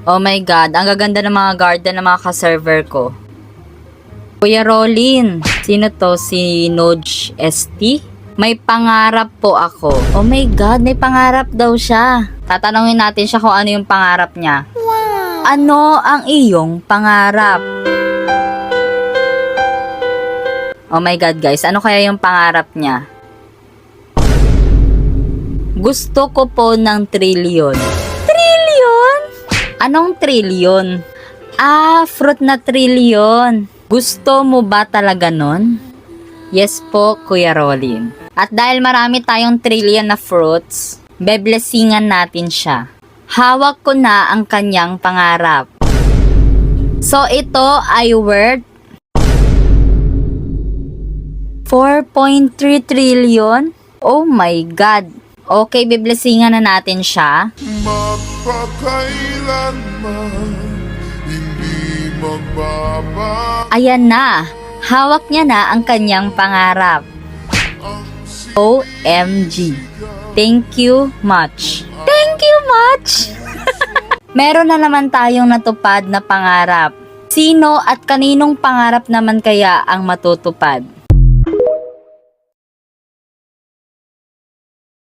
Oh my God, ang gaganda ng mga garden ng mga ka-server ko. Kuya Rolin, sino to? Si Noj ST? May pangarap po ako. Oh my God, may pangarap daw siya. Tatanungin natin siya kung ano yung pangarap niya. Wow! Ano ang iyong pangarap? Oh my God guys, ano kaya yung pangarap niya? Gusto ko po ng trillion. Trillion? Anong trillion? Ah, fruit na trillion. Gusto mo ba talaga nun? Yes po, Kuya Rolin. At dahil marami tayong trillion na fruits, beblessingan natin siya. Hawak ko na ang kanyang pangarap. So ito ay worth 4.3 trillion? Oh my God. Okay, beblessingan na natin siya. Magpakailanman hindi magbaba. Ayan na. Hawak niya na ang kanyang pangarap. OMG. Thank you much. Thank you much. Meron na naman tayong natupad na pangarap. Sino at kaninong pangarap naman kaya ang matutupad?